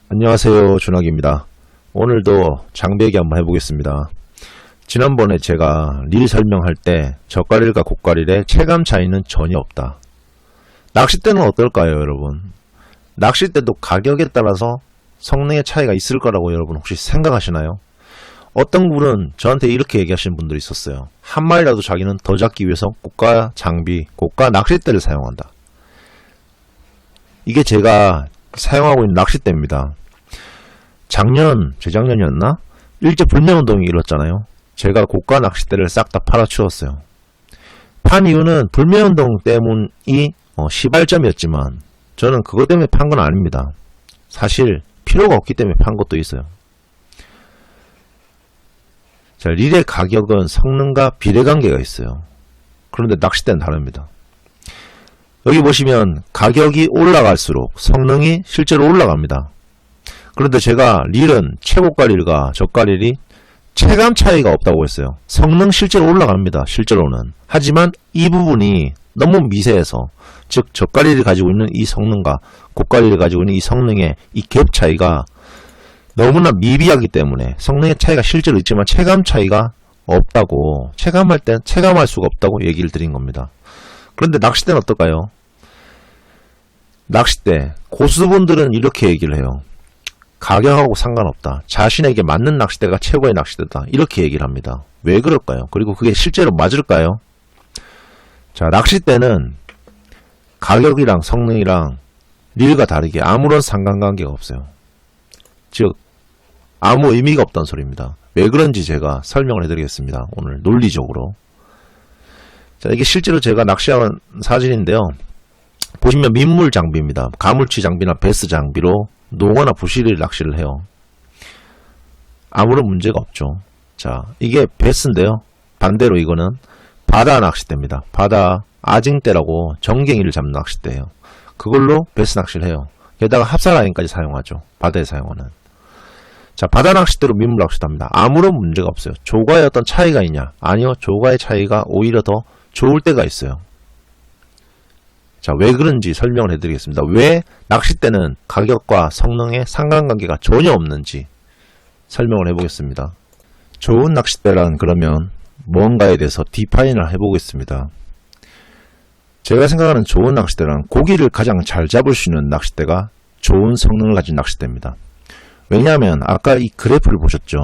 안녕하세요, 준학입니다. 오늘도 장비 얘기 한번 해보겠습니다. 지난번에 제가 릴 설명할 때 저가릴과 고가릴의 체감 차이는 전혀 없다. 낚싯대는 어떨까요, 여러분? 낚싯대도 가격에 따라서 성능의 차이가 있을 거라고 여러분 혹시 생각하시나요? 어떤 분은 저한테 이렇게 얘기하시는 분들이 있었어요. 한 마리라도 자기는 더 잡기 위해서 고가 장비, 고가 낚싯대를 사용한다. 이게 제가 사용하고 있는 낚싯대입니다. 재작년이었나? 일제 불매운동이 일었잖아요. 제가 고가 낚싯대를 싹 다 팔아치웠어요. 판 이유는 불매운동 때문이 시발점이었지만 저는 그것 때문에 판 건 아닙니다. 사실 필요가 없기 때문에 판 것도 있어요. 자, 릴의 가격은 성능과 비례관계가 있어요. 그런데 낚싯대는 다릅니다. 여기 보시면 가격이 올라갈수록 성능이 실제로 올라갑니다. 그런데 제가 릴은 최고가 릴과 저가 릴이 체감 차이가 없다고 했어요. 성능 실제로 올라갑니다. 실제로는. 하지만 이 부분이 너무 미세해서, 즉 저가 릴이 가지고 있는 이 성능과 고가 릴이 가지고 있는 이 성능의 이 갭 차이가 너무나 미비하기 때문에 성능의 차이가 실제로 있지만 체감 차이가 없다고, 체감할 땐 체감할 수가 없다고 얘기를 드린 겁니다. 그런데 낚싯대는 어떨까요? 낚싯대, 고수분들은 이렇게 얘기를 해요. 가격하고 상관없다. 자신에게 맞는 낚싯대가 최고의 낚싯대다. 이렇게 얘기를 합니다. 왜 그럴까요? 그리고 그게 실제로 맞을까요? 자, 낚싯대는 가격이랑 성능이랑 릴과 다르게 아무런 상관관계가 없어요. 즉, 아무 의미가 없다는 소리입니다. 왜 그런지 제가 설명을 해드리겠습니다. 오늘 논리적으로. 자, 이게 실제로 제가 낚시한 사진인데요. 보시면 민물 장비입니다. 가물치 장비나 베스 장비로 농어나 부시리 낚시를 해요. 아무런 문제가 없죠. 자, 이게 베스인데요. 반대로 이거는 바다 낚싯대입니다. 바다 아징대라고 정갱이를 잡는 낚싯대예요. 그걸로 베스 낚시를 해요. 게다가 합사라인까지 사용하죠. 바다에 사용하는. 자, 바다 낚싯대로 민물 낚시도 합니다. 아무런 문제가 없어요. 조과의 어떤 차이가 있냐? 아니요. 조과의 차이가 오히려 더 좋을 때가 있어요. 자, 왜 그런지 설명을 해드리겠습니다. 왜 낚싯대는 가격과 성능에 상관관계가 전혀 없는지 설명을 해보겠습니다. 좋은 낚싯대란 그러면 뭔가에 대해서 디파인을 해보겠습니다. 제가 생각하는 좋은 낚싯대란 고기를 가장 잘 잡을 수 있는 낚싯대가 좋은 성능을 가진 낚싯대입니다. 왜냐하면 아까 이 그래프를 보셨죠?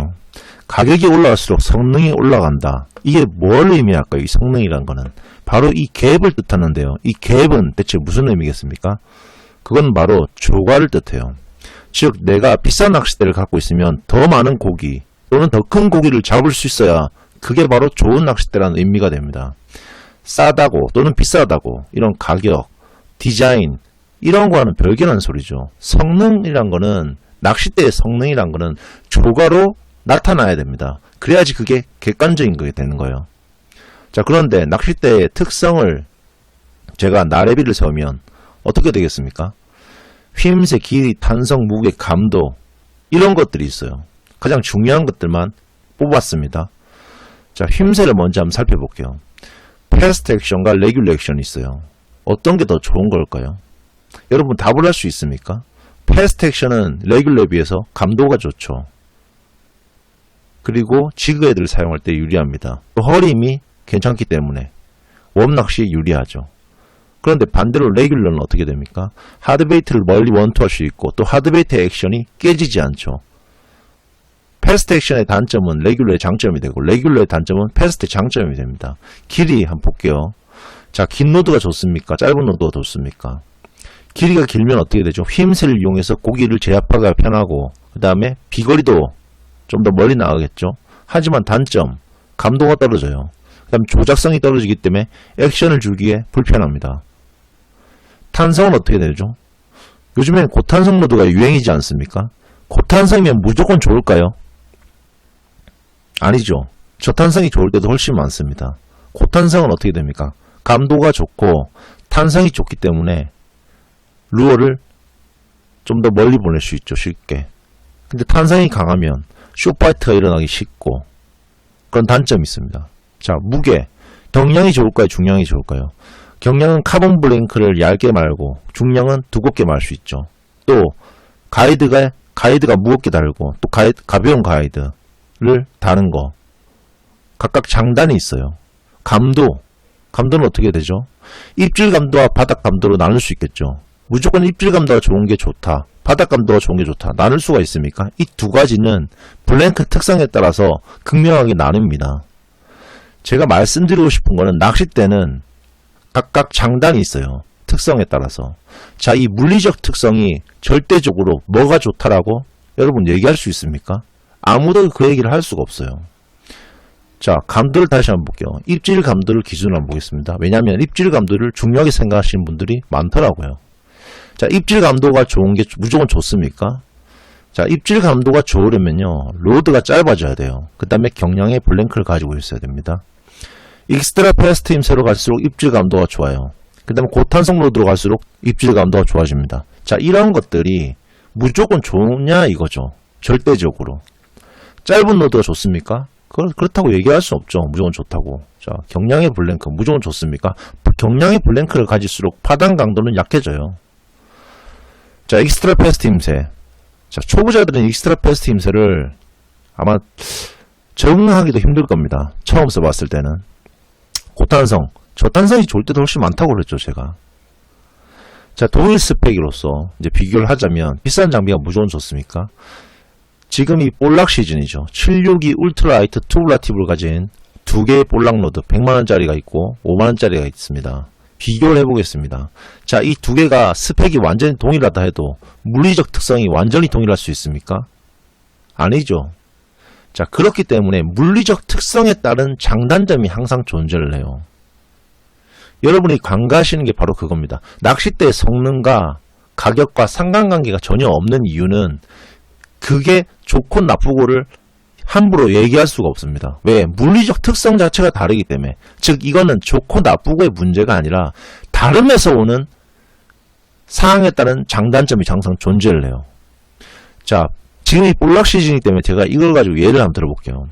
가격이 올라갈수록 성능이 올라간다. 이게 뭘 의미할까요? 이 성능이란 거는 바로 이 갭을 뜻하는데요. 이 갭은 대체 무슨 의미겠습니까? 그건 바로 조과를 뜻해요. 즉 내가 비싼 낚싯대를 갖고 있으면 더 많은 고기 또는 더 큰 고기를 잡을 수 있어야 그게 바로 좋은 낚싯대라는 의미가 됩니다. 싸다고 또는 비싸다고 이런 가격, 디자인 이런 거와는 별개라는 소리죠. 성능이란 거는 낚싯대의 성능이란 거는 조과로 나타나야 됩니다. 그래야지 그게 객관적인 게 되는 거예요. 자, 그런데 낚싯대의 특성을 제가 나래비를 세우면 어떻게 되겠습니까? 휘임새, 길이, 탄성, 무게, 감도 이런 것들이 있어요. 가장 중요한 것들만 뽑았습니다. 자, 휘임새를 먼저 한번 살펴볼게요. 패스트 액션과 레귤러 액션이 있어요. 어떤 게 더 좋은 걸까요? 여러분 답을 할 수 있습니까? 패스트 액션은 레귤러에 비해서 감도가 좋죠. 그리고 지그헤드를 사용할 때 유리합니다. 허리 힘이 괜찮기 때문에 웜낚시에 유리하죠. 그런데 반대로 레귤러는 어떻게 됩니까? 하드베이트를 멀리 원투할 수 있고 또 하드베이트의 액션이 깨지지 않죠. 패스트 액션의 단점은 레귤러의 장점이 되고 레귤러의 단점은 패스트의 장점이 됩니다. 길이 한번 볼게요. 자, 긴 로드가 좋습니까? 짧은 로드가 좋습니까? 길이가 길면 어떻게 되죠? 휘임새를 이용해서 고기를 제압하기가 편하고 그 다음에 비거리도 좀 더 멀리 나가겠죠. 하지만 단점, 감도가 떨어져요. 그 다음 조작성이 떨어지기 때문에 액션을 주기에 불편합니다. 탄성은 어떻게 되죠? 요즘엔 고탄성 로드가 유행이지 않습니까? 고탄성이면 무조건 좋을까요? 아니죠. 저탄성이 좋을 때도 훨씬 많습니다. 고탄성은 어떻게 됩니까? 감도가 좋고 탄성이 좋기 때문에 루어를 좀 더 멀리 보낼 수 있죠. 쉽게. 근데 탄성이 강하면 숏바이트가 일어나기 쉽고 그런 단점이 있습니다. 자, 무게. 경량이 좋을까요? 중량이 좋을까요? 경량은 카본 블랭크를 얇게 말고 중량은 두껍게 말 수 있죠. 또 가이드가 가이드가 무겁게 달고 또 가벼운 가이드를 다는 거. 각각 장단이 있어요. 감도는 어떻게 되죠? 입질 감도와 바닥 감도로 나눌 수 있겠죠. 무조건 입질 감도가 좋은 게 좋다, 바닥 감도가 좋은 게 좋다, 나눌 수가 있습니까? 이 두 가지는 블랭크 특성에 따라서 극명하게 나뉩니다. 제가 말씀드리고 싶은 거는 낚싯대는 각각 장단이 있어요. 특성에 따라서. 자, 이 물리적 특성이 절대적으로 뭐가 좋다라고 여러분 얘기할 수 있습니까? 아무도 그 얘기를 할 수가 없어요. 자, 감도를 다시 한번 볼게요. 입질 감도를 기준으로 한번 보겠습니다. 왜냐하면 입질 감도를 중요하게 생각하시는 분들이 많더라고요. 자, 입질 감도가 좋은 게 무조건 좋습니까? 자, 입질 감도가 좋으려면요, 로드가 짧아져야 돼요. 그 다음에 경량의 블랭크를 가지고 있어야 됩니다. 익스트라 패스트 힘새로 갈수록 입질 감도가 좋아요. 그 다음에 고탄성 로드로 갈수록 입질 감도가 좋아집니다. 자, 이런 것들이 무조건 좋냐 이거죠. 절대적으로. 짧은 로드가 좋습니까? 그렇다고 얘기할 수 없죠. 무조건 좋다고. 자, 경량의 블랭크 무조건 좋습니까? 경량의 블랭크를 가질수록 파단 강도는 약해져요. 자, 익스트라 패스트 힘새. 자, 초보자들은 익스트라 패스트 힘새를 아마 적응하기도 힘들 겁니다. 처음 써봤을 때는. 고탄성, 저탄성이 좋을 때도 훨씬 많다고 그랬죠, 제가. 자, 동일 스펙으로서 이제 비교를 하자면 비싼 장비가 무조건 좋습니까? 지금 이 볼락 시즌이죠. 762 울트라라이트 투블라팁을 가진 두 개의 볼락 로드 100만원짜리가 있고 5만원짜리가 있습니다. 비교를 해보겠습니다. 자, 이 두 개가 스펙이 완전히 동일하다 해도 물리적 특성이 완전히 동일할 수 있습니까? 아니죠. 자, 그렇기 때문에 물리적 특성에 따른 장단점이 항상 존재를 해요. 여러분이 간과하시는 게 바로 그겁니다. 낚싯대의 성능과 가격과 상관관계가 전혀 없는 이유는 그게 좋고 나쁘고를 함부로 얘기할 수가 없습니다. 왜? 물리적 특성 자체가 다르기 때문에. 즉 이거는 좋고 나쁘고의 문제가 아니라 다름에서 오는 상황에 따른 장단점이 항상 존재를 해요. 자, 지금 이 볼락 시즌이기 때문에 제가 이걸 가지고 예를 한번 들어볼게요.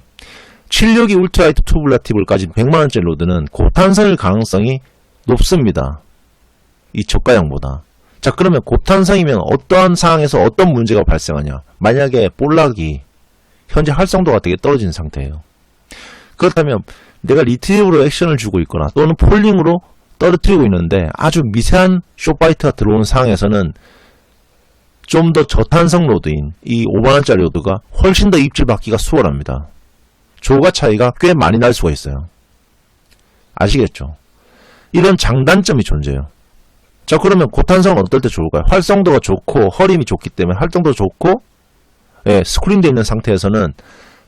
762 울트라라이트 투블라팁을 가진 100만원짜리 로드는 고탄성일 가능성이 높습니다. 이 저가형보다. 자, 그러면 고탄성이면 어떠한 상황에서 어떤 문제가 발생하냐. 만약에 볼락이 현재 활성도가 되게 떨어진 상태예요. 그렇다면 내가 리트립으로 액션을 주고 있거나 또는 폴링으로 떨어뜨리고 있는데 아주 미세한 숏바이트가 들어오는 상황에서는 좀 더 저탄성 로드인 이 5만원짜리 로드가 훨씬 더 입질 받기가 수월합니다. 조가 차이가 꽤 많이 날 수가 있어요. 아시겠죠? 이런 장단점이 존재해요. 자, 그러면 고탄성은 어떨 때 좋을까요? 활성도가 좋고 허림이 좋기 때문에 활성도 좋고, 예, 스크린되어 있는 상태에서는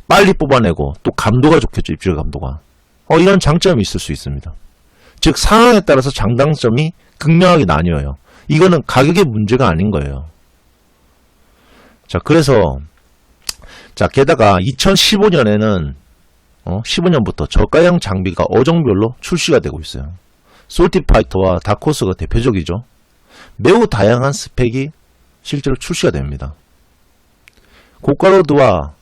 빨리 뽑아내고 또 감도가 좋겠죠. 입질 감도가. 이런 장점이 있을 수 있습니다. 즉 상황에 따라서 장단점이 극명하게 나뉘어요. 이거는 가격의 문제가 아닌 거예요. 자, 그래서 자, 게다가 2015년에는 15년부터 저가형 장비가 어종별로 출시가 되고 있어요. 솔티파이터와 다코스가 대표적이죠. 매우 다양한 스펙이 실제로 출시가 됩니다. 고가로드와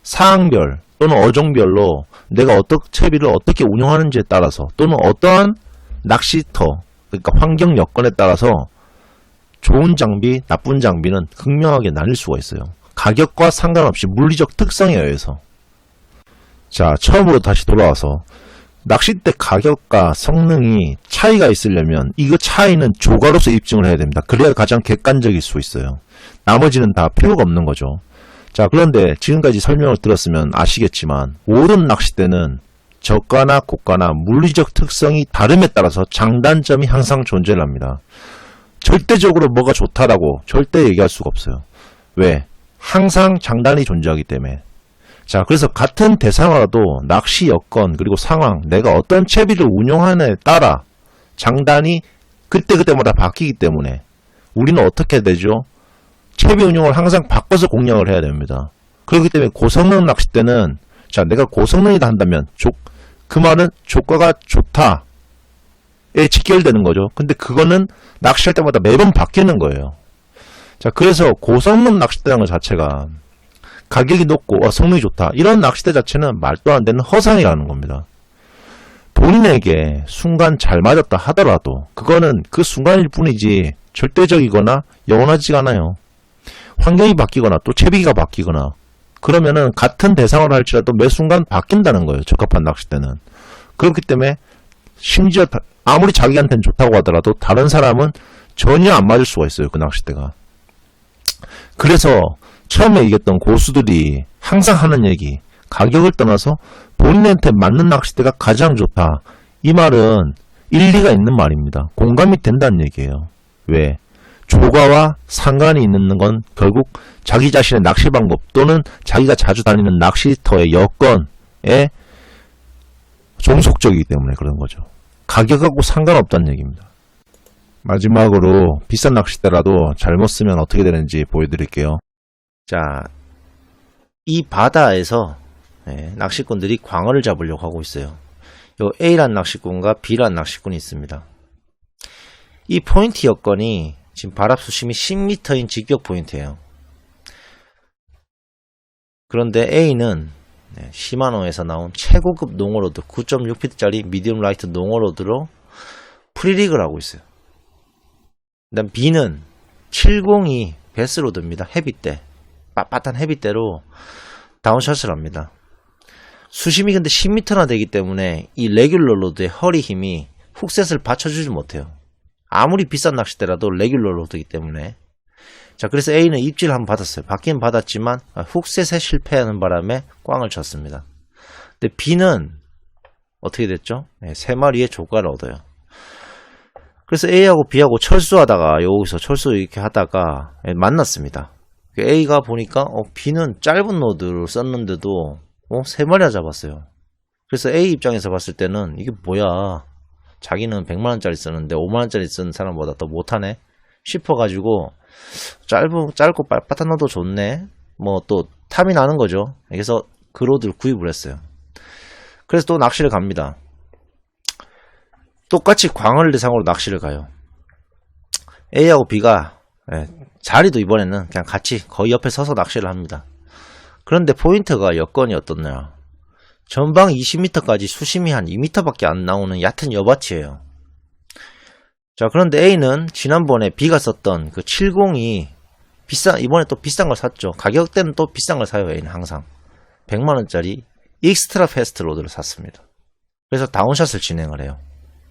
사항별 또는 어종별로 내가 채비를 어떻게 운영하는지에 따라서 또는 어떠한 낚시터, 그러니까 환경 여건에 따라서 좋은 장비, 나쁜 장비는 극명하게 나뉠 수가 있어요. 가격과 상관없이 물리적 특성에 의해서. 자, 처음으로 다시 돌아와서 낚싯대 가격과 성능이 차이가 있으려면 이거 차이는 조가로서 입증을 해야 됩니다. 그래야 가장 객관적일 수 있어요. 나머지는 다 필요가 없는 거죠. 자, 그런데 지금까지 설명을 들었으면 아시겠지만 모든 낚싯대는 저가나 고가나 물리적 특성이 다름에 따라서 장단점이 항상 존재를 합니다. 절대적으로 뭐가 좋다라고 절대 얘기할 수가 없어요. 왜? 항상 장단이 존재하기 때문에. 자, 그래서 같은 대상어라도 낚시 여건 그리고 상황, 내가 어떤 채비를 운용하느냐에 따라 장단이 그때그때마다 바뀌기 때문에 우리는 어떻게 되죠? 채비 운용을 항상 바꿔서 공략을 해야 됩니다. 그렇기 때문에 고성능 낚싯대는, 자, 내가 고성능이다 한다면 그 말은 조가가 좋다에 직결되는 거죠. 근데 그거는 낚시할 때마다 매번 바뀌는 거예요. 자, 그래서 고성능 낚싯대라는 것 자체가 가격이 높고 성능이 좋다, 이런 낚싯대 자체는 말도 안 되는 허상이라는 겁니다. 본인에게 순간 잘 맞았다 하더라도 그거는 그 순간일 뿐이지 절대적이거나 영원하지가 않아요. 환경이 바뀌거나 또 채비가 바뀌거나 그러면은 같은 대상을 할지라도 매 순간 바뀐다는 거예요. 적합한 낚싯대는. 그렇기 때문에 심지어 아무리 자기한테는 좋다고 하더라도 다른 사람은 전혀 안 맞을 수가 있어요. 그 낚싯대가. 그래서 처음에 얘기했던 고수들이 항상 하는 얘기, 가격을 떠나서 본인한테 맞는 낚싯대가 가장 좋다. 이 말은 일리가 있는 말입니다. 공감이 된다는 얘기예요. 왜? 조과와 상관이 있는 건 결국 자기 자신의 낚시 방법 또는 자기가 자주 다니는 낚시터의 여건에 종속적이기 때문에 그런 거죠. 가격하고 상관없다는 얘기입니다. 마지막으로 비싼 낚싯대라도 잘못 쓰면 어떻게 되는지 보여드릴게요. 자, 이 바다에서 낚시꾼들이 광어를 잡으려고 하고 있어요. 요 A란 낚시꾼과 B란 낚시꾼이 있습니다. 이 포인트 여건이 지금 바람 수심이 10m인 직격 포인트예요. 그런데 A는 시마노에서 나온 최고급 농어로드 9.6피트짜리 미디엄 라이트 농어로드로 프리릭을 하고 있어요. 그다음 B는 702 베스로드입니다. 헤비대, 빳빳한 헤비대로 다운샷을 합니다. 수심이 근데 10m나 되기 때문에 이 레귤러 로드의 허리 힘이 훅셋을 받쳐주지 못해요. 아무리 비싼 낚싯대라도 레귤러 로드이기 때문에. 자, 그래서 A는 입질 한번 받았어요. 받긴 받았지만 훅셋에 실패하는 바람에 꽝을 쳤습니다. 근데 B는 어떻게 됐죠? 3마리의 조과를 얻어요. 그래서 A하고 B하고 철수하다가 여기서 철수 이렇게 하다가 만났습니다. A가 보니까 B는 짧은 로드를 썼는데도 3마리나 잡았어요. 그래서 A 입장에서 봤을 때는 이게 뭐야, 자기는 100만원짜리 쓰는데 5만원짜리 쓰는 사람보다 더 못하네 싶어가지고 짧고 빳빳한 로드 좋네 뭐 또 탐이 나는 거죠. 그래서 그 로드를 구입을 했어요. 그래서 또 낚시를 갑니다. 똑같이 광어를 대상으로 낚시를 가요. A하고 B가 자리도 이번에는 그냥 같이 거의 옆에 서서 낚시를 합니다. 그런데 포인트가 여건이 어떻냐, 전방 20m까지 수심이 한 2m밖에 안 나오는 얕은 여밭이에요. 자, 그런데 A는 지난번에 B가 썼던 그 702 이번에 또 비싼 걸 샀죠. 가격대는 또 비싼 걸 사요. A는 항상 100만원짜리 익스트라 패스트 로드를 샀습니다. 그래서 다운샷을 진행을 해요.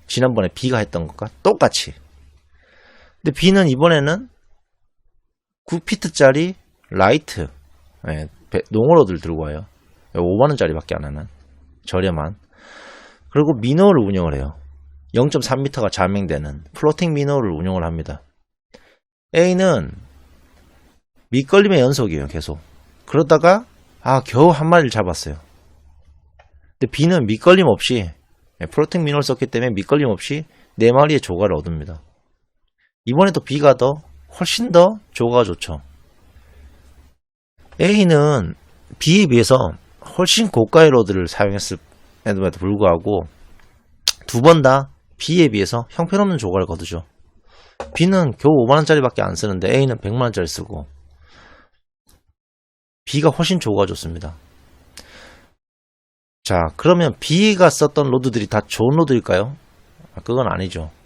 지난번에 B가 했던 것과 똑같이. 근데 B는 이번에는 9피트짜리 라이트 농어로드를 들고 와요. 5만원짜리 밖에 안 하는 저렴한. 그리고 미노를 운영을 해요. 0.3m가 자맹되는 플로팅 미노를 운영을 합니다. A는 밑걸림의 연속이에요. 계속. 그러다가 겨우 한 마리를 잡았어요. 근데 B는 밑걸림 없이 플로팅 미노를 썼기 때문에 밑걸림 없이 4마리의 조과를 얻습니다. 이번에도 B가 훨씬 더 조과가 좋죠. A는 B에 비해서 훨씬 고가의 로드를 사용했음에도 불구하고 두 번 다 B에 비해서 형편없는 조과를 거두죠. B는 겨우 5만원짜리 밖에 안 쓰는데 A는 100만원짜리 쓰고, B가 훨씬 조과가 좋습니다. 자, 그러면 B가 썼던 로드들이 다 좋은 로드일까요? 그건 아니죠.